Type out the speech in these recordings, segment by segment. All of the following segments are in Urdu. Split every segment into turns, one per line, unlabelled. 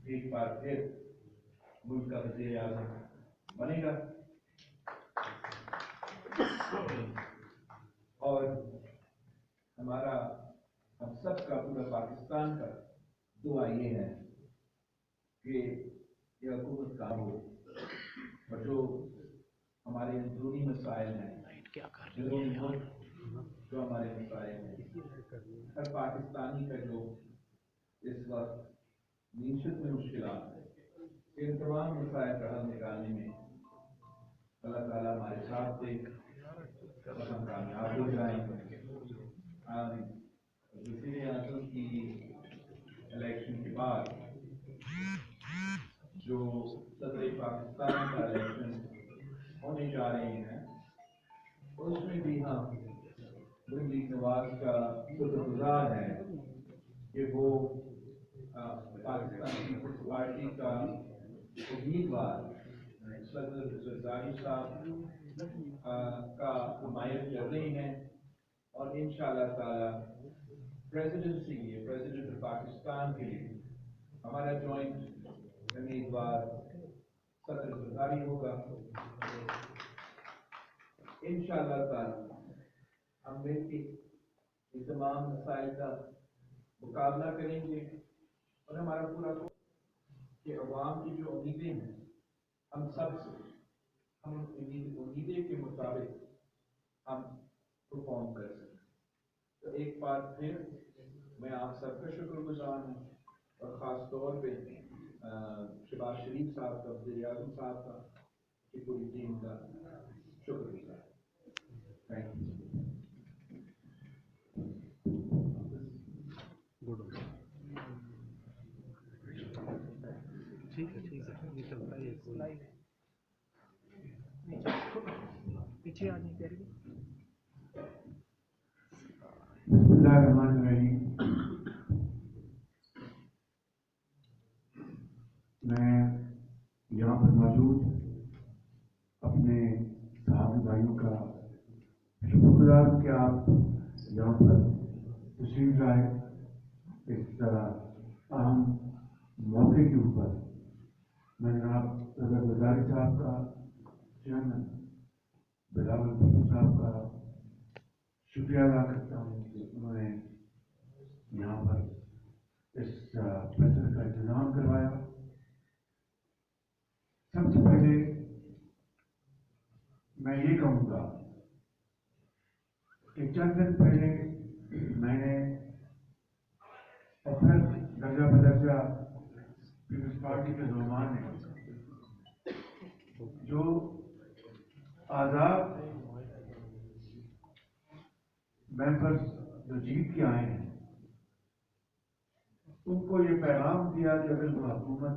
ایک بار پھر ملک کا وزیر اعظم بنے گا اور ہمارا ہم سب کا پورا پاکستان کا دعا یہ ہے کہ یہ حکومت کا ہو اور جو ہمارے اندرونی مسائل ہیں جو ہمارے مسائل ہیں ہر پاکستانی کا جو اس وقت معیشت میں مشکلات ہیں ان تمام مسائل کا حل نکالنے میں اللہ تعالیٰ ہمارے ساتھ دے اور ہم کامیاب ہو جائیں آمین۔ وزیر اعظم کی الیکشن کے بعد جو صدر پاکستان کا الیکشن ہونے جا رہے ہیں اس میں بھی ہم نور لیگ نواز کا شکر گزار ہے کہ وہ پاکستان پیپلز پارٹی کا امیدوار صدر زرداری صاحب کا حمایت کر رہے ہیں اور انشاءاللہ تعالی پریزیڈنسی کے لیے پریزیڈنٹ آف پاکستان کے لیے ہمارا جوائنٹ امیدوار صدر زرداری ہوگا انشاءاللہ تعالی ہم مل کے یہ تمام مسائل کا مقابلہ کریں گے اور ہمارا پورا کہ عوام کی جو امیدیں ہیں ہم سب سے ہم امیدیں کے مطابق ہم پرفارم کر سکیں تو ایک بار پھر میں آپ سب کا شکر گزار ہوں اور خاص طور پہ شہباز شریف صاحب کا وزیر اعظم صاحب کا کی پوری ٹیم کا شکر گزار تھینک یو
ٹھیک ہے یہ چلتا ہے پیچھے آ نہیں کر
بسم اللہ الرحمن الرحیم۔ میں یہاں پر موجود اپنے صحابی بھائیوں کا شکر گزار ہوں کہ آپ یہاں پر تشریف لائے اس اہم موقع کے اوپر۔ میں جناب صدر زرداری صاحب کا، چیئرمین بلاول بھٹو صاحب کا شکریہ ادا کرتا ہوں کہ انہوں نے یہاں پر اس فیصلے کا انتظام کروایا۔ سب سے پہلے میں یہ کہوں گا کہ چند دن پہلے میں نے اور پھر درجہ بدرجہ پیپلز پارٹی کے نوجوان نے جو آزاد ممبرز جو جیت کے آئے ہیں ان کو یہ پیغام دیا کہ اگر وہ حکومت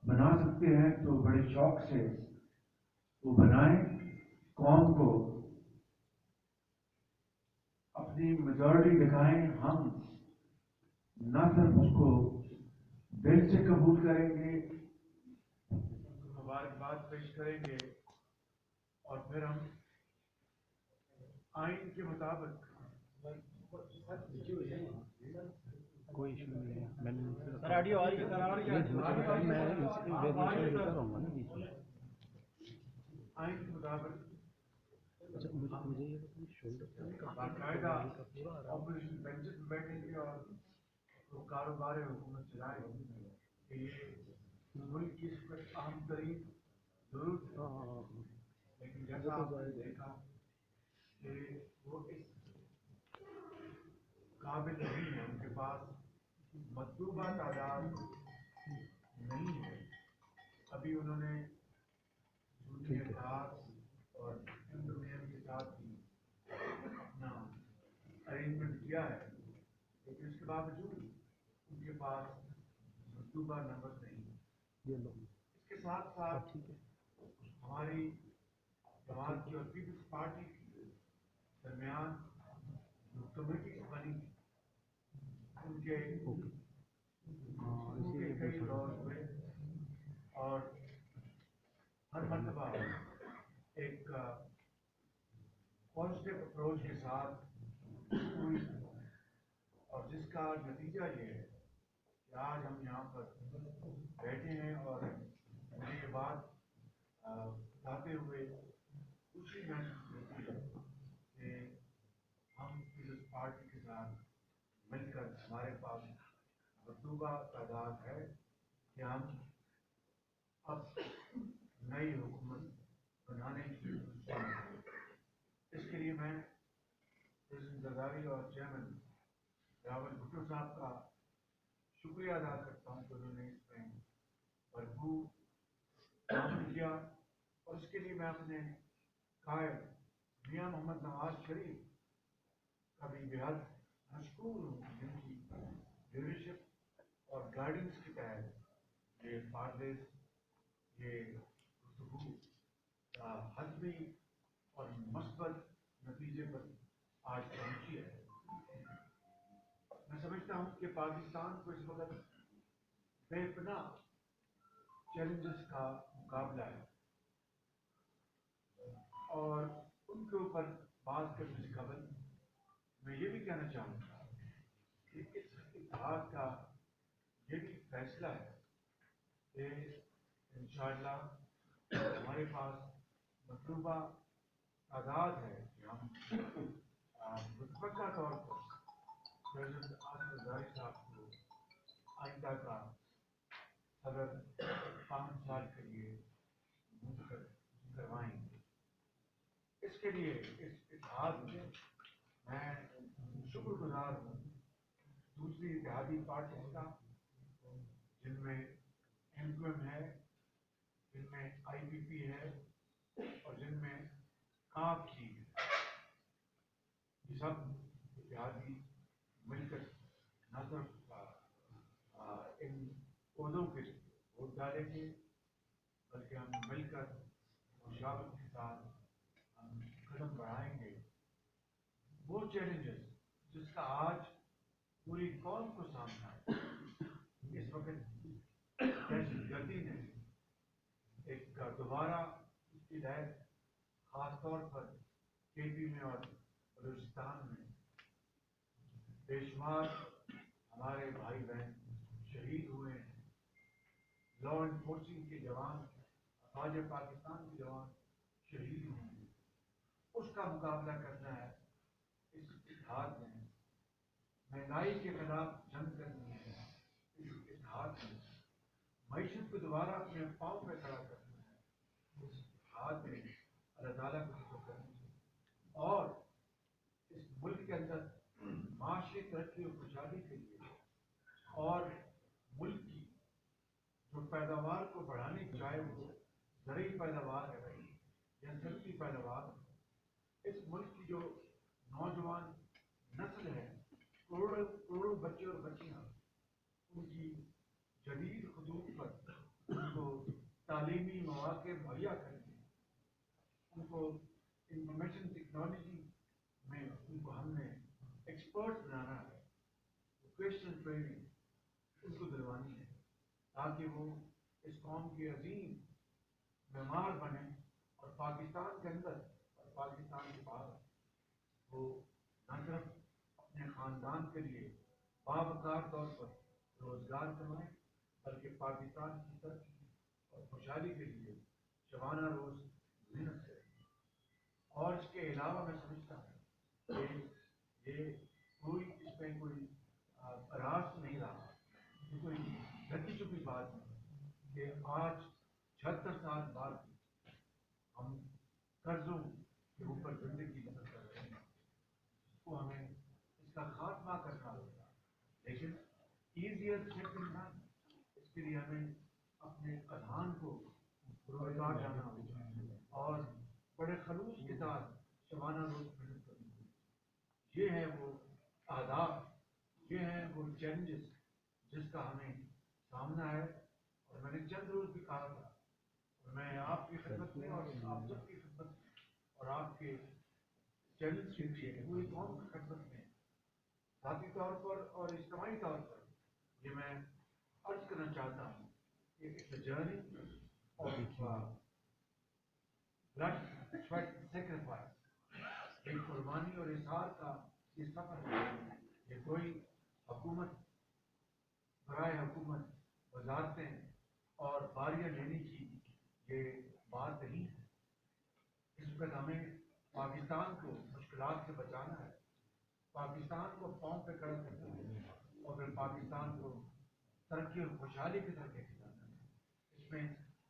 بنا سکتے ہیں تو بڑے شوق سے وہ بنائیں، قوم کو اپنی میجورٹی دکھائیں۔ ہم نہ صرف اس کو دل سے قبول کریں گے، مبارکباد پیش کریں گے اور پھر ہم آئین کے مطابق
کوئی ایشو نہیں ہے۔ میں سر آڈیو آ رہی ہے میں ویریشن دیتا رہوں گا نا بیچ میں۔
آئین کے مطابق
اچھا مجھے یہ
باقاعدہ آپریشن بینچز میں بیٹھیں گے اور وہ کاروبار حکومت چلائیں کہ یہ ملک کی اس وقت اہم ترین ضرورت ہے۔ لیکن جیسا آپ نے دیکھا کہ وہ اس قابل نہیں ہے، ان کے پاس مطلوبہ تعداد نہیں ہے۔ ابھی انہوں نے جونیئر اتحاد اور انڈونیم کے ساتھ بھی اپنا ارینجمنٹ کیا ہے، لیکن اس کے باوجود ان کے پاس مطلوبہ نمبر نہیں ہے۔ اس کے ساتھ ساتھ ہماری جماعت کی اور پیپلز پارٹی کے درمیان جو کمیٹیز بنی ان کے کئی دور ہوئے اور ہر مرتبہ ایک پازیٹیو اپروچ کے ساتھ ہوئی اور جس کا نتیجہ یہ ہے کہ آج ہم یہاں پر بیٹھے ہیں اور مجھے یہ بات بتاتے ہوئے خوشی محسوس ہوتی ہے کہ ہم پیپلز پارٹی کے ساتھ مل کر ہمارے پاس مطلوبہ تعداد ہے کہ ہم اب نئی حکومت بنانے کی اس کے لیے میں پریزیڈنٹ زرداری اور چیئرمین راول بھٹو صاحب کا شکریہ ادا کرتا ہوں کہ انہوں نے اس میں بھرپور کام کیا، اور اس کے لیے میں اپنے قائد میاں محمد نواز شریف کا بھی بےحد مشکور ہوں، جن کی لیڈرشپ اور گائیڈنس کے تحت یہ فارلیس یہ گفتگو حتمی اور مثبت نتیجے پر آج پہنچی ہے۔ میں سمجھتا ہوں کہ پاکستان کو اس وقت بے پناہ چیلنجز کا مقابلہ ہے، اور ان کے اوپر بات کرنے سے قبل میں یہ بھی کہنا چاہوں گا کہ اس اتحاد کا یہ بھی فیصلہ ہے کہ انشاءاللہ ہمارے پاس مطلوبہ تعداد ہے کہ ہم متفقہ طور پر پریزیڈنٹ آصف زرداری صاحب کو آئندہ کا صدر 5 سال کے لیے منتخب کروائیں گے۔ اس کے لیے اس اتحاد میں شکر گزار ہوں دوسری اتحادی پارٹیز کا، جن میں ایم کیو ایم ہے، جن میں آئی پی پی ہے، اور جن میں کاپ کی ہے۔ یہ سب اتحادی مل کر نہ صرف ان عہدوں کے لیے ووٹ ڈالیں گے، بلکہ ہم مل کر مشاورت کے ساتھ ہم قدم بڑھائیں گے۔ وہ چیلنجز جس کا آج پوری قوم کو سامنا ہے، اس وقت دہشت گردی نے ایک دوبارہ اس کی لہر خاص طور پر کے پی میں اور بلوچستان میں بے شمار ہمارے بھائی بہن شہید ہوئے ہیں، لا انفورسنگ کے جوان، افواج پاکستان کے جوان شہید ہوئے ہیں۔ اس کا مقابلہ کرنا ہے اس اتحاد میں، مہنگائی کے خلاف جنگ کرنی ہے اس اتحاد میں، معیشت کو دوبارہ اپنے پاؤں پہ کھڑا کرنا ہے اس اتحاد میں، اللہ تعالیٰ کو شکر کرنا ہے، اور اس ملک کے اندر معاشی ترقی و خوشحالی کے لیے اور ملک کی جو پیداوار کو بڑھانے، چاہے وہ زرعی پیداوار ہے یا صنعتی پیداوار، اس ملک کی جو نوجوان نسل ہے، کروڑوں بچے اور بچیاں، ان کی جدید خطوط پر ان کو تعلیمی مواقع مہیا کرنے، ان کو انفارمیشن ٹیکنالوجی میں ان کو ہم نے ایکسپرٹ بنانا ہے، ووکیشنل ٹریننگ ان کو دلوانی ہے، تاکہ وہ اس قوم کے عظیم معمار بنے، اور پاکستان کے اندر اور پاکستان کے باہر وہ نہ صرف اپنے خاندان کے لیے باوقار طور پر روزگار کمائیں، بلکہ پاکستان کی ترقی اور خوشحالی کے لیے شبانہ روز محنت کریں۔ اور اس کے علاوہ میں سمجھتا ہوں کہ یہ کوئی اس میں کوئی راز نہیں رہا، یہ کوئی ڈھکی چھپی بات نہیں کہ آج 76 سال بعد ہم قرضوں کے اوپر زندگی بسر کر رہے ہیں، اس کو ہمیں اس کا خاتمہ کرنا ہوگا، لیکن ایزیئر سیڈ دین ڈن، اس کے لیے ہمیں اپنے اذہان کو روزگار جانا ہوگا اور بڑے خلوص کے ساتھ شبانہ روز محنت کرنی ہوگی۔ یہ ہے وہ اہداف، یہ ہیں وہ چیلنجز جس کا ہمیں سامنا ہے، اور میں نے چند روز بھی کہا تھا، اور میں آپ کی خدمت میں اور آپ سب کی خدمت میں اور آپ کے چیلنج کے لیے پوری قوم کی خدمت میں ذاتی طور پر اور اجتماعی طور پر یہ میں عرض کرنا چاہتا ہوں کہ it's journey of blood sweat sacrifice, ایک قربانی اور اظہار کا یہ سفر ہے، یہ کوئی حکومت برائے حکومت وزارتیں اور باریاں لینے کی یہ بات نہیں ہے. اس وقت ہمیں پاکستان کو مشکلات سے بچانا ہے, پاکستان کو پاؤں پہ کھڑا کرنا ہے اور پھر پاکستان کو ترقی اور خوشحالی کی طرف لے کے جانا ہے. اس میں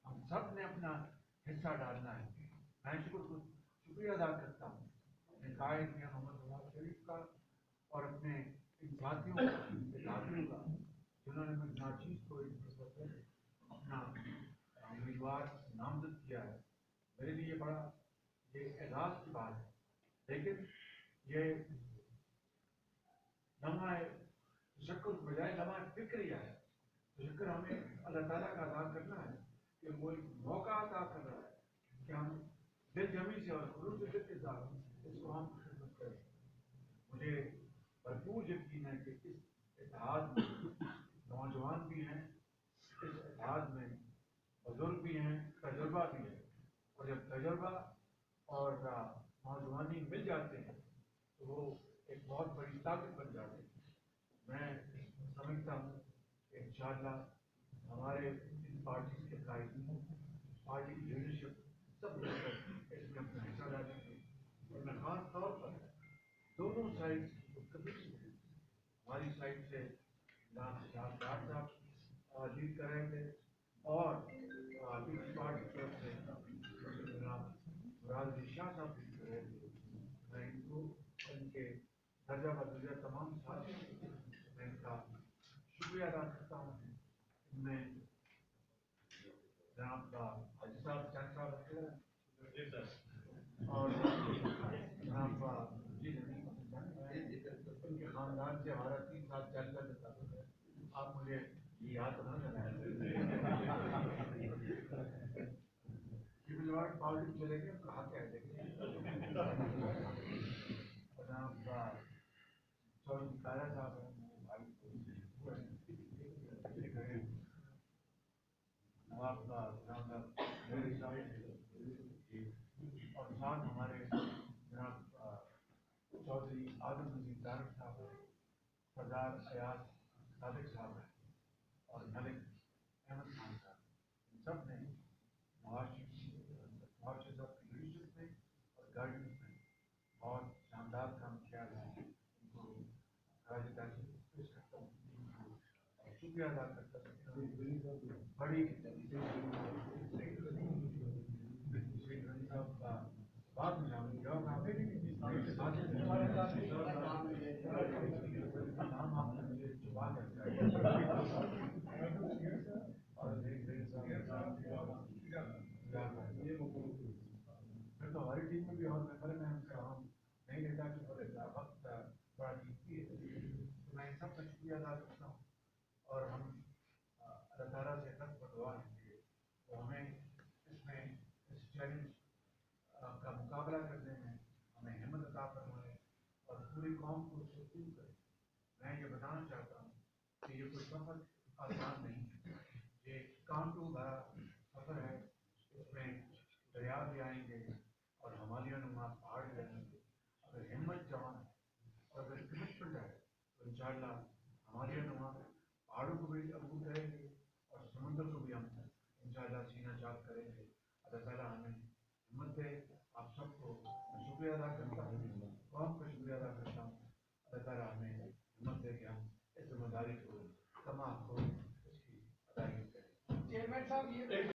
ہم سب نے اپنا حصہ ڈالنا ہے. میں شکریہ ادا کرتا ہوں اپنے قائد میاں محمد نواز شریف کا اور اپنے ان ساتھیوں کا, ساتھیوں کا, جنہوں نے مجھے ناچیز کو اپنا امیدوار نامزد کیا ہے. میرے لیے بڑا یہ اعزاز کی بات ہے, لیکن یہ لمحہ تشکر کے بجائے لمحہ فکریہ ہے. تشکر ہمیں اللہ تعالیٰ کا ادا کرنا ہے کہ وہ ایک موقع عطا کر رہا ہے کہ ہم دل جمی سے اور خلوص دل کے ساتھ اس کو ہم خدمت کریں. مجھے بھرپور یقین ہے کہ اس اتحاد میں نوجوان بھی ہیں, اس اتحاد میں بزرگ بھی ہیں, تجربہ بھی ہے, اور جب تجربہ اور نوجوانی مل جاتے ہیں تو وہ ایک بہت بڑی طاقت بن جاتے ہیں. میں سمجھتا ہوں کہ انشاءاللہ ہمارے ان پارٹیز کے قائدین, پارٹی کی لیڈرشپ سب مل کر اس میں اپنا حصہ ڈالیں گے. اور میں خاص طور پر دونوں سائڈ کی کمیٹی ہے, ہماری سائڈ سے جناب شاہد ڈار صاحب لیڈ کر رہے تھے اور پیپلز پارٹی کی طرف سے جناب مراد علی شاہ صاحب لیڈ کر رہے تھے. میں ان کو ان کے درجہ بدرجہ تمام ساتھیوں میں ان کا شکریہ ادا کرتا ہوں. ان میں جناب حاجی صاحب چند صاحب اور جناب ان کے خاندان سے ہمارا 3 سال چل کر دیتا ہے. آپ مجھے یہ یاد نہ دلائیں کہ مجھے پاؤڈر چلے گئے کہاں کہہ دیں گے. جناب چودھری تارا صاحب ہیں, نواب میرے صاحب اور ساتھ ہمارے جناب چودھری عادل نذیر طارق صاحب ہیں, سردار ایاز صادق صاحب ہیں اور ملک احمد خان صاحب. ان سب نے نواز شریف صاحب کی لیڈرشپ میں اور گائیڈنس میں بہت شاندار کام کیا ہے. ان کو خراج تحسین پیش کرتا ہوں اور شکریہ ادا کرتا ہوں. بڑی صاحب کا بات میں نام آپ نے مجھے چبا پھر تو ہماری ٹیم میں بھی اور ممبر میں ہم کام نہیں لیتا کہ وقت بڑا قیمتی ہے. میں ان سب کا شکریہ ادا کرتا ہوں اور ہم اللہ تعالیٰ سے خط پر دعا ہے کہ وہ ہمیں اس میں اس چیلنج کا مقابلہ کرنے میں ہمیں ہمت عطا فرمائے اور پوری قوم کو سکون کرے. میں یہ بتانا چاہتا ہوں کہ یہ کوئی سفر آسان نہیں ہے, یہ کانٹوں بھرا سفر ہے. اس میں دریا بھی آئیں گے اور ہمالیہ نما پہاڑ بھی آئیں گے. اگر ہمت جمع ہے اور اگر کمٹمنٹ ہے تو انشاءاللہ ہمالیہ نما پہاڑوں کو بھی عبور کریں گے اور سمندر کو بھی ہم انشاءاللہ سینہ چاک کریں گے. اللہ تعالیٰ ہمیں ہمت دے. آپ سب کو شکریہ ادا کرتا ہوں, قوم کا شکریہ ادا کرتا ہوں. اللہ تعالیٰ ہمیں ہمت دے کہ ہم اس ذمہ داری کو تمام کو اس کی ادائیگی کریں. چیئرمین صاحب یہ